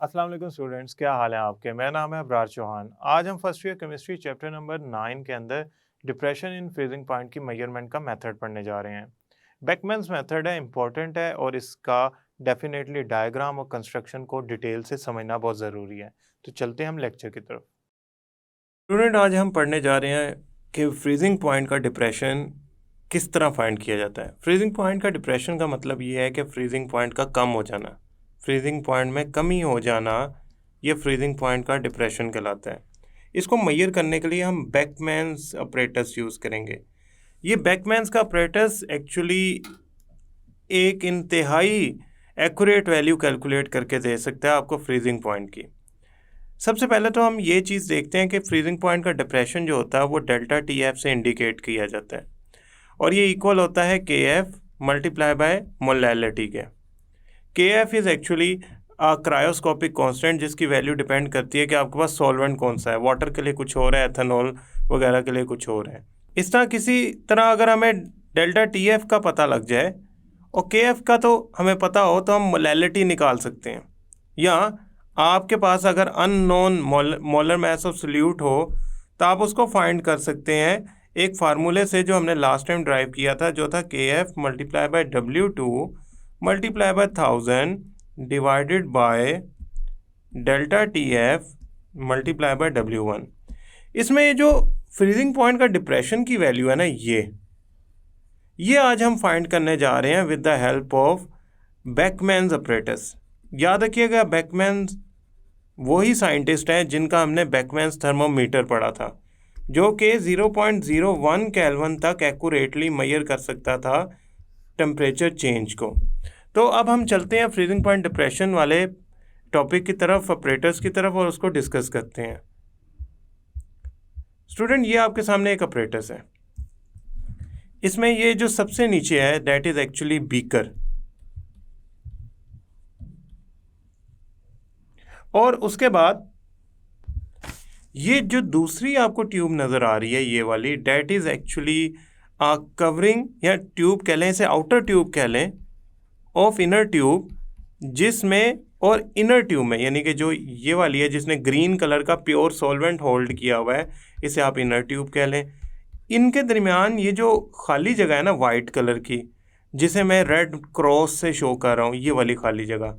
अस्सलाम वालेकुम स्टूडेंट्स, क्या हाल है आपके। मेरा नाम है अबरार चौहान। आज हम first year chemistry chapter number 9 के अंदर डिप्रेशन इन फ्रीजिंग पॉइंट की मेजरमेंट का मेथड पढ़ने जा रहे हैं। बेकमैन्स मेथड है, इंपॉर्टेंट है और इसका डेफिनेटली डायग्राम और कंस्ट्रक्शन को डिटेल से समझना बहुत ज़रूरी है। तो चलते हैं हम लेक्चर की तरफ। स्टूडेंट, आज हम पढ़ने जा रहे हैं कि फ्रीजिंग पॉइंट का डिप्रेशन किस तरह फाइंड किया जाता है। फ्रीजिंग पॉइंट का डिप्रेशन का मतलब ये है कि फ्रीजिंग पॉइंट का कम हो जाना, फ्रीजिंग पॉइंट में कमी हो जाना, ये फ्रीजिंग पॉइंट का डिप्रेशन कहलाता है। इसको मेजर करने के लिए हम बेकमैन्स ऑपरेटर्स यूज़ करेंगे। ये बेकमैन्स का ऑपरेटर्स एक्चुअली एक इंतहाई एक्यूरेट वैल्यू कैलकुलेट करके दे सकता है आपको फ्रीजिंग पॉइंट की। सबसे पहले तो हम ये चीज़ देखते हैं कि फ्रीजिंग पॉइंट का डिप्रेशन जो होता है वो डेल्टा टी एफ से इंडिकेट किया जाता है और ये इक्वल होता है के एफ मल्टीप्लाई बाय मोलैलिटी के F is actually cryoscopic constant जिसकी वैल्यू डिपेंड करती है कि आपके पास सॉल्वेंट कौन सा है। वाटर के लिए कुछ और है, एथेनॉल वगैरह के लिए कुछ और है। इस तरह किसी तरह अगर हमें डेल्टा टी एफ का पता लग जाए और के एफ का तो हमें पता हो तो हम मोलैलिटी निकाल सकते हैं। या आपके पास अगर unknown molar mass of solute हो तो आप उसको फाइंड कर सकते हैं एक फार्मूले से जो हमने लास्ट टाइम ड्राइव किया था, जो था के F multiply bye W2 multiply by 1000 divided by delta T F multiply bye W1। इसमें ये जो फ्रीजिंग पॉइंट का डिप्रेशन की वैल्यू है ना, ये आज हम फाइंड करने जा रहे हैं with the help of Beckmann's operators. याद रखिएगा, बेकमैन्स वही साइंटिस्ट हैं जिनका हमने बेकमैन्स थर्मोमीटर पढ़ा था, जो कि 0.01 केल्विन तक एक्यूरेटली मेजर कर सकता था टेम्परेचर चेंज को। तो अब हम चलते हैं फ्रीजिंग पॉइंट डिप्रेशन वाले टॉपिक की तरफ, ऑपरेटर्स की तरफ, और उसको डिस्कस करते हैं। स्टूडेंट, ये आपके सामने एक ऑपरेटर्स है। इसमें ये जो सबसे नीचे है दैट इज एक्चुअली बीकर, और उसके बाद ये जो दूसरी आपको ट्यूब नज़र आ रही है ये वाली, डेट इज़ एक्चुअली कवरिंग या ट्यूब कह लें, इसे आउटर ट्यूब कह लें ऑफ इनर ट्यूब, जिसमें और इनर ट्यूब में यानी कि जो ये वाली है जिसने ग्रीन कलर का प्योर सॉल्वेंट होल्ड किया हुआ है, इसे आप इनर ट्यूब कह लें। इनके दरमियान ये जो खाली जगह है ना वाइट कलर की, जिसे मैं रेड क्रॉस से शो कर रहा हूँ, ये वाली खाली जगह,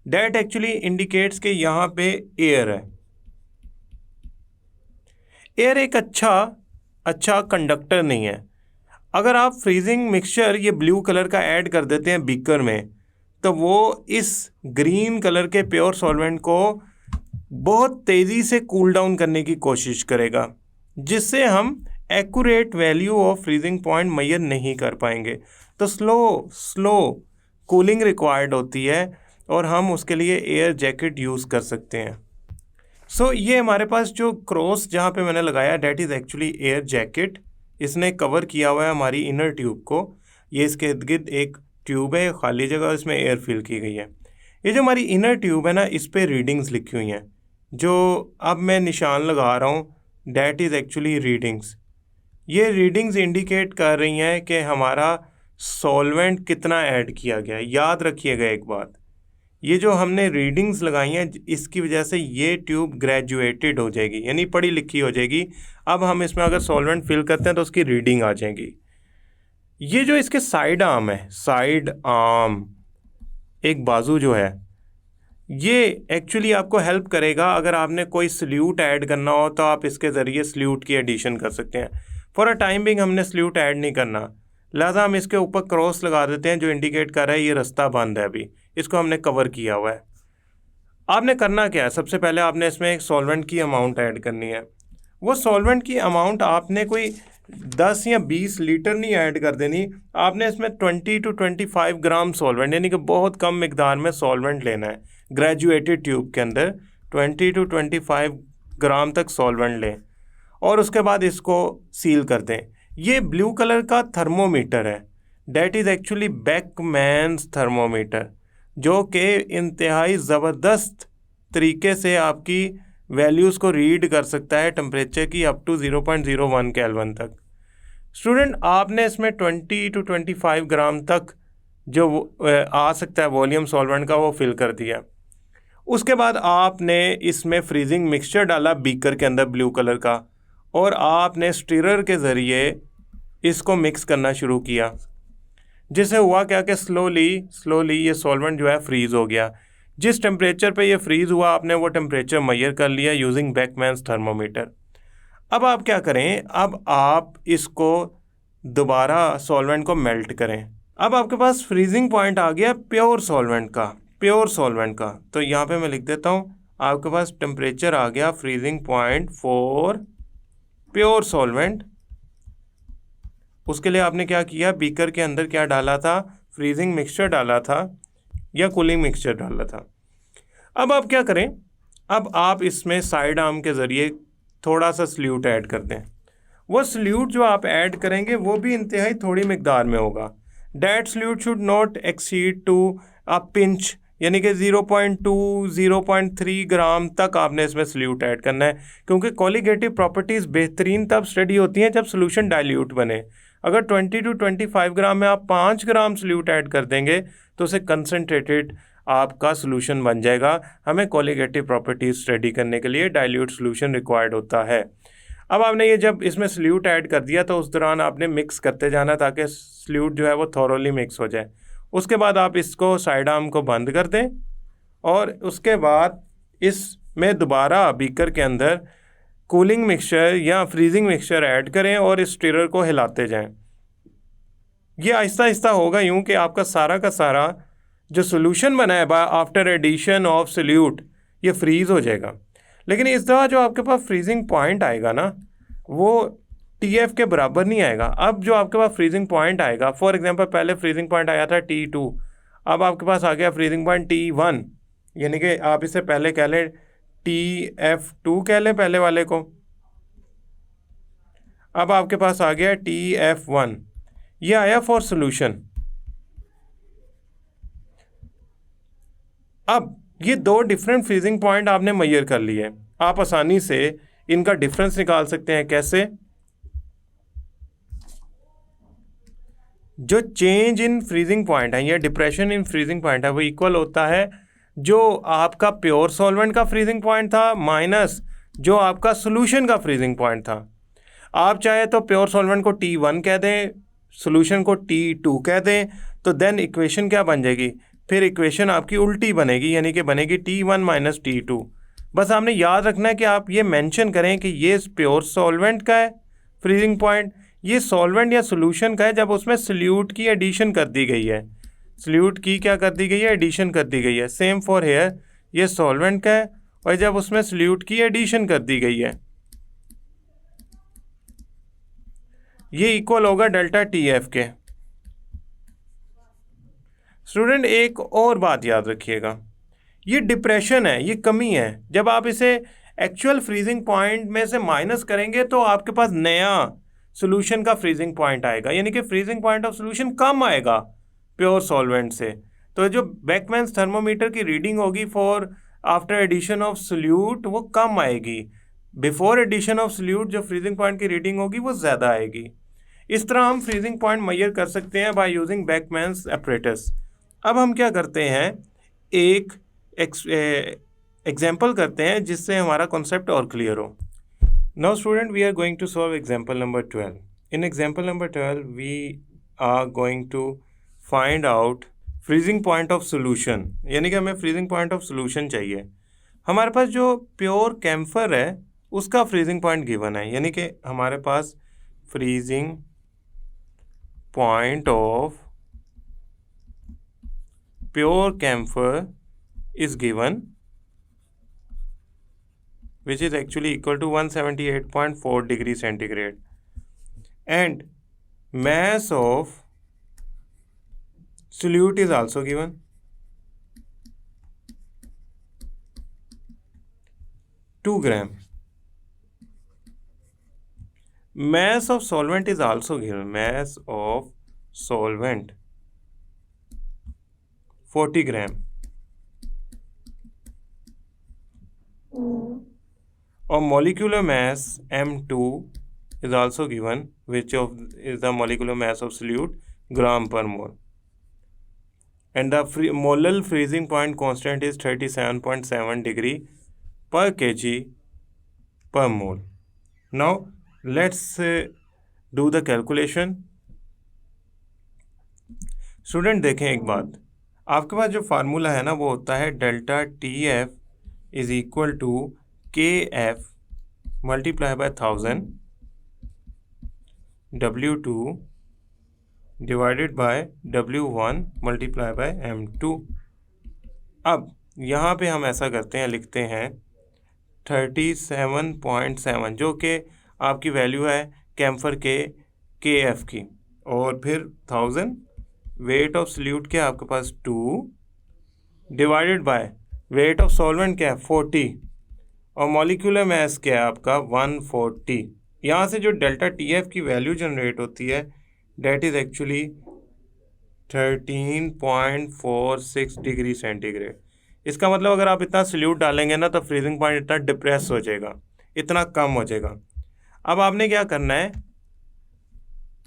डेट एक्चुअली इंडिकेट्स कि यहाँ पे एयर है। एयर एक अच्छा कंडक्टर नहीं है। अगर आप फ्रीजिंग मिक्सचर ये ब्लू कलर का ऐड कर देते हैं बीकर में, तो वो इस ग्रीन कलर के प्योर सॉल्वेंट को बहुत तेज़ी से कूल डाउन करने की कोशिश करेगा, जिससे हम accurate value of freezing point measure नहीं कर पाएंगे। तो स्लो कूलिंग रिक्वायर्ड होती है और हम उसके लिए एयर जैकेट यूज़ कर सकते हैं। सो ये हमारे पास जो क्रॉस जहाँ पे मैंने लगाया that is actually air jacket. इसने कवर किया हुआ है हमारी इनर ट्यूब को। ये इसके इर्द गिर्द एक ट्यूब है खाली जगह, इसमें एयर फिल की गई है। ये जो हमारी इनर ट्यूब है ना, इस पे रीडिंग्स लिखी हुई हैं, जो अब मैं निशान लगा रहा हूँ, डेट इज़ एक्चुअली रीडिंग्स। ये रीडिंग्स इंडिकेट कर रही हैं कि हमारा सॉल्वेंट कितना ऐड किया गया है। याद रखिएगा एक बात, ये जो हमने रीडिंग्स लगाई हैं इसकी वजह से ये ट्यूब ग्रेजुएटेड हो जाएगी, यानी पढ़ी लिखी हो जाएगी। अब हम इसमें अगर सॉल्वेंट फिल करते हैं तो उसकी रीडिंग आ जाएगी। ये जो इसके साइड आर्म है, साइड आर्म एक बाजू जो है, ये एक्चुअली आपको हेल्प करेगा। अगर आपने कोई सल्यूट ऐड करना हो तो आप इसके ज़रिए सल्यूट की एडिशन कर सकते हैं। फॉर अ टाइम बिंग हमने सल्यूट ऐड नहीं करना, लिहाजा हम इसके ऊपर क्रॉस लगा देते हैं जो इंडिकेट कर रहा है ये रास्ता बंद है, अभी इसको हमने कवर किया हुआ है। आपने करना क्या है, सबसे पहले आपने इसमें एक सॉल्वेंट की अमाउंट ऐड करनी है। वो सॉल्वेंट की अमाउंट आपने कोई 10 या 20 लीटर नहीं ऐड कर देनी, आपने इसमें 20 to 25 ग्राम सॉल्वेंट, यानी कि बहुत कम मिकदार में सॉल्वेंट लेना है। ग्रेजुएटेड ट्यूब के अंदर 20 to 25 ग्राम तक सॉल्वेंट लें और उसके बाद इसको सील कर दें। ये ब्लू कलर का थर्मोमीटर है, डेट इज़ एक्चुअली बेकमैन्स थर्मोमीटर, जो कि इंतहाई ज़बरदस्त तरीके से आपकी वैल्यूज़ को रीड कर सकता है टेम्परेचर की अप टू 0.01 केल्विन तक। स्टूडेंट, आपने इसमें 20 to 25 ग्राम तक जो आ सकता है वॉल्यूम सॉल्वेंट का, वो फिल कर दिया। उसके बाद आपने इसमें फ्रीजिंग मिक्सचर डाला बीकर के अंदर ब्लू कलर का, और आपने स्टीरर के ज़रिए इसको मिक्स करना शुरू किया, जिससे हुआ क्या कि स्लोली ये सॉल्वेंट जो है फ्रीज़ हो गया। जिस टेम्परेचर पे ये फ्रीज़ हुआ आपने वो टेम्परेचर मेजर कर लिया यूजिंग बेकमैन्स थर्मोमीटर। अब आप क्या करें, अब आप इसको दोबारा सॉल्वेंट को मेल्ट करें। अब आपके पास फ्रीजिंग पॉइंट आ गया प्योर सॉल्वेंट का। तो यहाँ पे मैं लिख देता हूँ, आपके पास टेम्परेचर आ गया freezing point for pure solvent. उसके लिए आपने क्या किया, बीकर के अंदर क्या डाला था, फ्रीजिंग मिक्सचर डाला था या कूलिंग मिक्सचर डाला था। अब आप क्या करें, अब आप इसमें साइड आर्म के ज़रिए थोड़ा सा सल्यूट ऐड कर दें। वो सल्यूट जो आप ऐड करेंगे वो भी इंतहाई थोड़ी मिकदार में होगा। That solute should not exceed to a pinch, यानी कि 0.2 0.3 ग्राम तक आपने इसमें सल्यूट ऐड करना है, क्योंकि कोलिगेटिव प्रॉपर्टीज़ बेहतरीन तब स्टडी होती हैं जब सोल्यूशन डाइल्यूट बने। अगर 20 to 25 ग्राम में आप 5 ग्राम सल्यूट ऐड कर देंगे तो उसे कंसनट्रेटेड आपका सोल्यूशन बन जाएगा। हमें कोलिगेटिव प्रॉपर्टीज़ स्टडी करने के लिए डाइल्यूट सोल्यूशन रिक्वायर्ड होता है। अब आपने ये जब इसमें सल्यूट ऐड कर दिया तो उस दौरान आपने मिक्स करते जाना ताकि सल्यूट जो है वो थॉरोली मिक्स हो जाए। उसके बाद आप इसको साइड आर्म को बंद कर दें और उसके बाद इसमें दोबारा बीकर के अंदर कूलिंग मिक्सचर या फ्रीजिंग मिक्सचर ऐड करें और इस स्टीरर को हिलाते जाएं। ये आहिस्ता आहिस्ता होगा यूँ कि आपका सारा का सारा जो सोल्यूशन बना है आफ्टर एडिशन ऑफ सल्यूट ये फ्रीज़ हो जाएगा। लेकिन इस दफ़ा जो आपके पास फ्रीजिंग पॉइंट आएगा ना वो TF के बराबर नहीं आएगा। अब जो आपके पास फ्रीजिंग पॉइंट आएगा, फॉर एग्जांपल पहले फ्रीजिंग पॉइंट आया था T2, अब आपके पास आ गया फ्रीजिंग पॉइंट T1, यानी कि आप इसे पहले कह लें TF2 कह लें पहले वाले को। अब आपके पास आ गया TF1, ये आया फॉर सोल्यूशन। अब ये दो डिफरेंट फ्रीजिंग पॉइंट आपने मेजर कर लिए, आप आसानी से इनका डिफरेंस निकाल सकते हैं। कैसे? जो चेंज इन फ्रीजिंग पॉइंट है या डिप्रेशन इन फ्रीजिंग पॉइंट है वो इक्वल होता है जो आपका प्योर सॉल्वेंट का फ्रीजिंग पॉइंट था माइनस जो आपका सोल्यूशन का फ्रीजिंग पॉइंट था। आप चाहे तो प्योर सॉल्वेंट को T1 कह दें, सोल्यूशन को T2 कह दें, तो देन इक्वेशन क्या बन जाएगी, फिर इक्वेशन आपकी उल्टी बनेगी, यानी कि बनेगी T1 माइनस T2। बस आपने याद रखना है कि आप ये मेंशन करें कि ये प्योर सॉल्वेंट का है फ्रीजिंग पॉइंट, ये सॉल्वेंट या सोल्यूशन का है जब उसमें सल्यूट की एडिशन कर दी गई है, सल्यूट की क्या कर दी गई है, एडिशन कर दी गई है। सेम फॉर हेयर, ये सॉल्वेंट का है और जब उसमें सल्यूट की एडिशन कर दी गई है, ये इक्वल होगा डेल्टा TF के। स्टूडेंट एक और बात याद रखिएगा, ये डिप्रेशन है, ये कमी है। जब आप इसे एक्चुअल फ्रीजिंग पॉइंट में से माइनस करेंगे तो आपके पास नया सोल्यूशन का फ्रीजिंग पॉइंट आएगा, यानी कि फ्रीजिंग पॉइंट ऑफ सोल्यूशन कम आएगा प्योर सॉल्वेंट से। तो जो बेकमैन्स थर्मोमीटर की रीडिंग होगी for after addition of solute वो कम आएगी, बिफोर एडिशन ऑफ सल्यूट जो फ्रीजिंग पॉइंट की रीडिंग होगी वो ज़्यादा आएगी। इस तरह हम फ्रीजिंग पॉइंट मेजर कर सकते हैं बाय यूजिंग बेकमैन्स एपरेटस। अब हम क्या करते हैं, एक एग्जाम्पल करते हैं जिससे हमारा कॉन्सेप्ट और क्लियर हो। Now student we are going to solve example number 12। In example number 12 we are going to find out freezing point of solution, यानी कि हमें फ्रीजिंग पॉइंट ऑफ सोल्यूशन चाहिए। हमारे पास जो प्योर कैम्फर है उसका फ्रीजिंग पॉइंट गिवन है, यानी कि हमारे पास freezing point of pure camphor is given, which is actually equal to 178.4 degree centigrade, and mass of solute is also given, 2 gram. Mass of solvent is also given, mass of solvent 40 gram, or molecular mass M2 is also given, which is the molecular mass of solute gram per mole, and the molar freezing point constant is 37.7 degree per kg per mole. Now let's do the calculation. Student देखें एक बात, आपके पास जो formula है ना वो होता है delta T F is equal to K F multiply by 1000 W2 divided by W1 multiply by M2। अब यहाँ पे हम ऐसा करते हैं, लिखते हैं 37.7 जो कि आपकी वैल्यू है कैम्फर के एफ की, और फिर 1000 वेट ऑफ सल्यूट क्या है आपके पास 2 divided by weight of solvent क्या है 40 और मॉलिक्यूलर मास क्या है आपका 140। यहाँ से जो डेल्टा टी एफ की वैल्यू जनरेट होती है that is actually 13.46 degree centigrade. इसका मतलब अगर आप इतना सल्यूट डालेंगे ना तो फ्रीजिंग पॉइंट इतना डिप्रेस हो जाएगा, इतना कम हो जाएगा। अब आपने क्या करना है,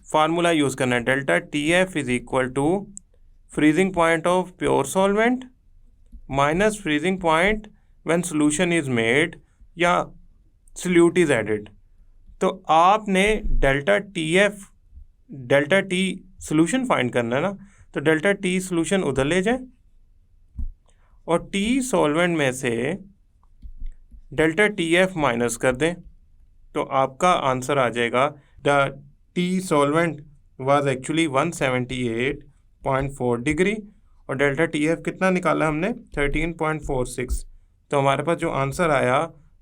फार्मूला यूज़ करना है, delta T F is equal to freezing point of pure solvent minus freezing point when solution is made या सल्यूट इज एडेड। तो आपने डेल्टा टी सॉल्यूशन फाइंड करना है ना, तो डेल्टा टी सॉल्यूशन उधर ले जाए और टी सॉल्वेंट में से डेल्टा टी एफ माइनस कर दें, तो आपका आंसर आ जाएगा the T solvent was actually 178.4 degree और डेल्टा टी एफ कितना निकाला हमने 13.46। तो हमारे पास जो आंसर आया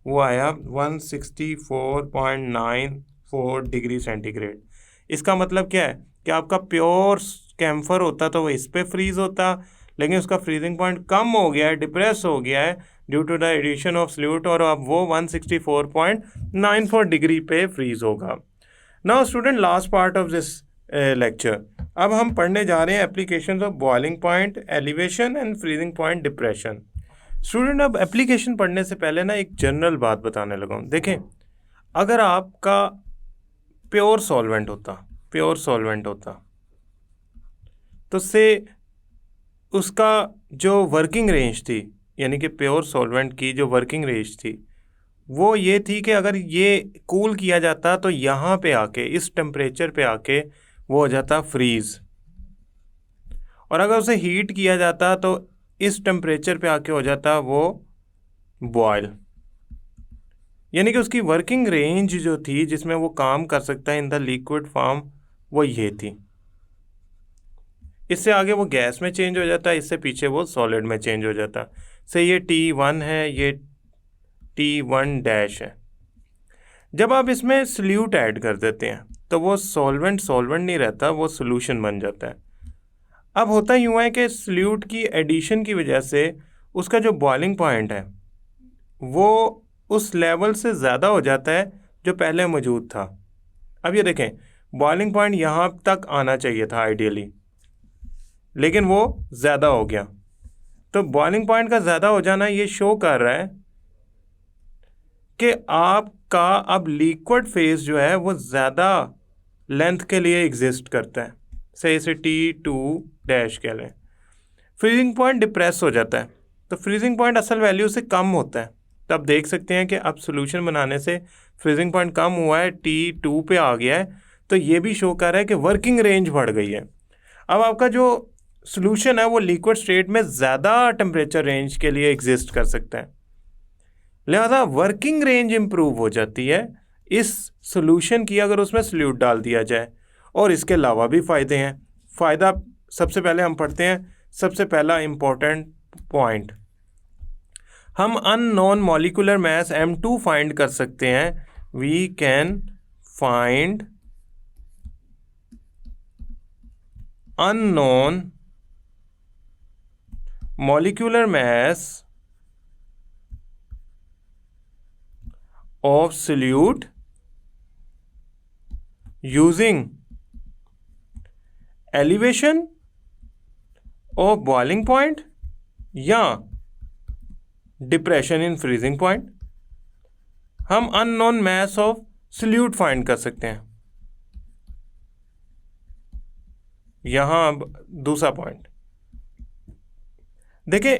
वो आया 164.94 डिग्री सेंटीग्रेड। इसका मतलब क्या है कि आपका प्योर कैम्फर होता तो वो इस पे फ्रीज होता, लेकिन उसका फ्रीजिंग पॉइंट कम हो गया है, डिप्रेस हो गया है due to the addition of solute, और अब वो 164.94 डिग्री पे फ्रीज होगा। Now student, last part of this lecture, अब हम पढ़ने जा रहे हैं applications of boiling point, elevation and freezing point depression. Student, अब एप्लीकेशन पढ़ने से पहले ना एक जनरल बात बताने लगा हूँ। देखें, अगर आपका प्योर सॉल्वेंट होता तो से उसका जो वर्किंग रेंज थी, यानी कि प्योर सॉल्वेंट की जो वर्किंग रेंज थी वो ये थी कि अगर ये कूल किया जाता तो यहाँ पे आके इस टेम्परेचर पे आके वो हो जाता फ्रीज़, और अगर उसे हीट किया जाता तो इस टेम्परेचर पे आके हो जाता वो बॉयल। यानी कि उसकी वर्किंग रेंज जो थी जिसमें वो काम कर सकता है इन द लिक्विड फॉर्म वो ये थी। इससे आगे वो गैस में चेंज हो जाता है, इससे पीछे वो सॉलिड में चेंज हो जाता। से ये T1 है, ये T1 डैश है। जब आप इसमें सल्यूट ऐड कर देते हैं तो वो सॉल्वेंट नहीं रहता, वो सोल्यूशन बन जाता है। अब होता यूँ है कि सल्यूट की एडिशन की वजह से उसका जो बॉइलिंग पॉइंट है वो उस लेवल से ज़्यादा हो जाता है जो पहले मौजूद था। अब ये देखें, बॉइलिंग पॉइंट यहाँ तक आना चाहिए था आइडियली, लेकिन वो ज़्यादा हो गया। तो बॉइलिंग पॉइंट का ज़्यादा हो जाना ये शो कर रहा है कि आपका अब लिक्विड फेज जो है वो ज़्यादा लेंथ के लिए एग्जिस्ट करता है। से इसे T2 डैश कह लें। फ्रीजिंग पॉइंट डिप्रेस हो जाता है, तो फ्रीजिंग पॉइंट असल वैल्यू से कम होता है। तो आप देख सकते हैं कि अब सोल्यूशन बनाने से फ्रीजिंग पॉइंट कम हुआ है, T2 पे आ गया है, तो ये भी शो कर रहा है कि वर्किंग रेंज बढ़ गई है। अब आपका जो सोल्यूशन है वो लिक्विड स्टेट में ज़्यादा टेम्परेचर रेंज के लिए एग्जिस्ट कर सकता है, लिहाजा वर्किंग रेंज इम्प्रूव हो जाती है इस सोल्यूशन की अगर उसमें सल्यूट डाल दिया जाए। और इसके अलावा भी फ़ायदे हैं। फ़ायदा सबसे पहले हम पढ़ते हैं, सबसे पहला इम्पोर्टेंट पॉइंट, हम unknown molecular mass M2 find कर सकते हैं। We can find unknown molecular mass of solute using elevation of boiling point या depression in freezing point। हम unknown mass of solute find कर सकते हैं। यहाँ अब दूसरा पॉइंट, देखिए,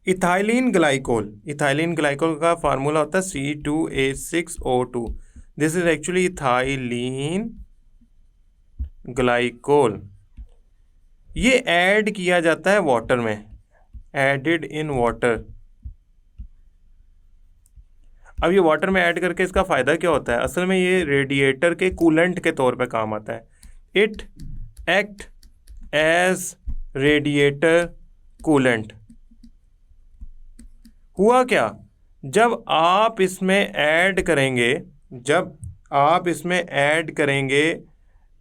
इथाइलिन ग्लाइकोल का फार्मूला होता है C2H6O2। This is actually ethylene glycol. ये ऐड किया जाता है वाटर में, एडिड इन वाटर। अब ये वाटर में ऐड करके इसका फ़ायदा क्या होता है? असल में ये रेडिएटर के कूलेंट के तौर पे काम आता है। It act as radiator coolant. हुआ क्या, जब आप इसमें ऐड करेंगे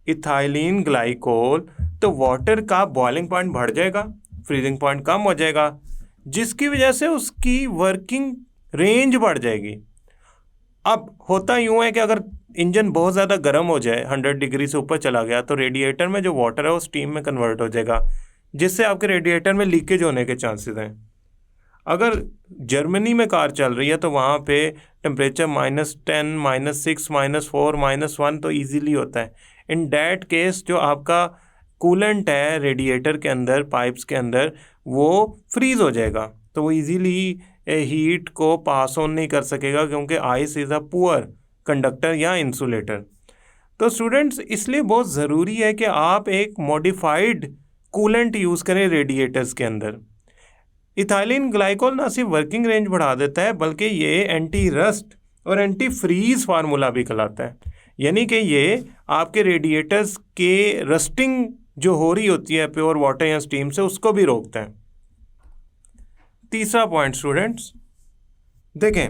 इथाइलिन ग्लाइकोल, तो वाटर का बॉइलिंग पॉइंट बढ़ जाएगा, फ्रीजिंग पॉइंट कम हो जाएगा, जिसकी वजह से उसकी वर्किंग रेंज बढ़ जाएगी। अब होता यूँ है कि अगर इंजन बहुत ज़्यादा गर्म हो जाए, 100 डिग्री से ऊपर चला गया, तो रेडिएटर में जो वाटर है वो स्टीम में कन्वर्ट हो जाएगा, जिससे आपके रेडिएटर में लीकेज होने के चांसेस हैं। अगर जर्मनी में कार चल रही है तो वहाँ पे टेम्परेचर -10, -6, -4, -1 तो ईजीली होता है। इन डैट केस जो आपका कूलेंट है रेडिएटर के अंदर, पाइप्स के अंदर, वो फ्रीज़ हो जाएगा, तो वो ईजीली हीट को पास ऑन नहीं कर सकेगा, क्योंकि ice is a poor conductor या इंसुलेटर। तो स्टूडेंट्स, इसलिए बहुत ज़रूरी है कि आप एक मॉडिफाइड कूलेंट यूज़ करें रेडिएटर्स के अंदर। इथाइलिन ग्लाइकोल ना सिर्फ वर्किंग रेंज बढ़ा देता है, बल्कि ये एंटी रस्ट और एंटी फ्रीज फार्मूला भी कहलाता है। यानी कि ये आपके रेडिएटर्स के रस्टिंग जो हो रही होती है प्योर वाटर या स्टीम से, उसको भी रोकता है। तीसरा पॉइंट स्टूडेंट्स, देखें,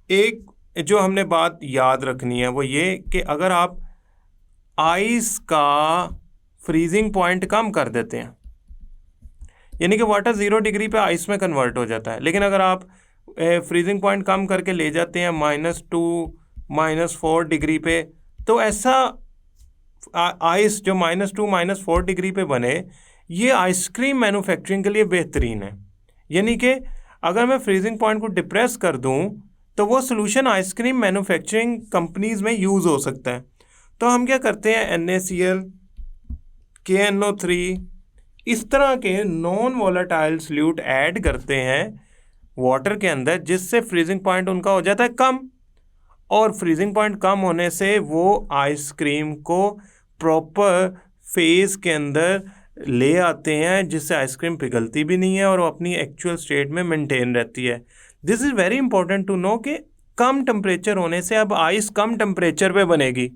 एक जो हमने बात याद रखनी है वो ये कि अगर आप आइस का फ्रीजिंग पॉइंट कम कर देते हैं, यानी कि वाटर 0 डिग्री पे आइस में कन्वर्ट हो जाता है, लेकिन अगर आप फ्रीजिंग पॉइंट कम करके ले जाते हैं -2, -4 डिग्री पे, तो ऐसा आइस जो -2, -4 डिग्री पे बने, ये आइसक्रीम मैन्युफैक्चरिंग के लिए बेहतरीन है। यानी कि अगर मैं फ्रीजिंग पॉइंट को डिप्रेस कर दूं, तो वो सोल्यूशन आइसक्रीम मैन्युफैक्चरिंग कंपनीज़ में यूज़ हो सकता है। तो हम क्या करते हैं, NaCl, KNO3, इस तरह के नॉन वोलेटाइल सॉल्यूट ऐड करते हैं वाटर के अंदर, जिससे फ्रीजिंग पॉइंट उनका हो जाता है कम, और फ्रीजिंग पॉइंट कम होने से वो आइसक्रीम को प्रॉपर फेज़ के अंदर ले आते हैं, जिससे आइसक्रीम पिघलती भी नहीं है और वो अपनी एक्चुअल स्टेट में मेंटेन रहती है। This is very important to know कि कम टेम्परेचर होने से अब आइस कम टेम्परेचर पे बनेगी,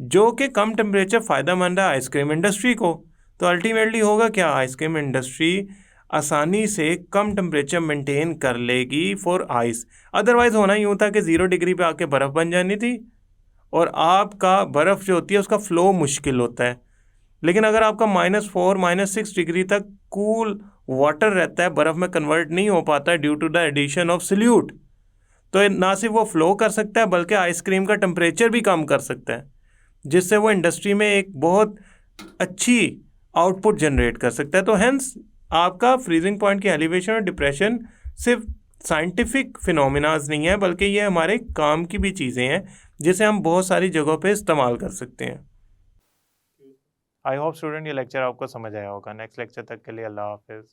जो कि कम टेम्परेचर फ़ायदेमंद है आइसक्रीम इंडस्ट्री को। तो अल्टीमेटली होगा क्या, आइसक्रीम इंडस्ट्री आसानी से कम टेम्परेचर मेंटेन कर लेगी फॉर आइस। अदरवाइज़ होना यूँ था कि 0 डिग्री पे आके बर्फ़ बन जानी थी, और आपका बर्फ़ जो होती है उसका फ़्लो मुश्किल होता है। लेकिन अगर आपका -4, -6 डिग्री तक कूल वाटर रहता है, बर्फ़ में कन्वर्ट नहीं हो पाता है due to the addition of solute, तो ना सिर्फ वो फ़्लो कर सकता है बल्कि आइसक्रीम का टेम्परेचर भी कम कर सकता है, जिससे वो इंडस्ट्री में एक बहुत अच्छी आउटपुट जनरेट कर सकता है। तो हेंस आपका फ्रीजिंग पॉइंट की एलिवेशन और डिप्रेशन सिर्फ साइंटिफिक फिनोमिनाज नहीं है, बल्कि ये हमारे काम की भी चीज़ें हैं, जिसे हम बहुत सारी जगहों पे इस्तेमाल कर सकते हैं। आई होप स्टूडेंट ये लेक्चर आपको समझ आया होगा। नेक्स्ट लेक्चर तक के लिए अल्लाह हाफिज़।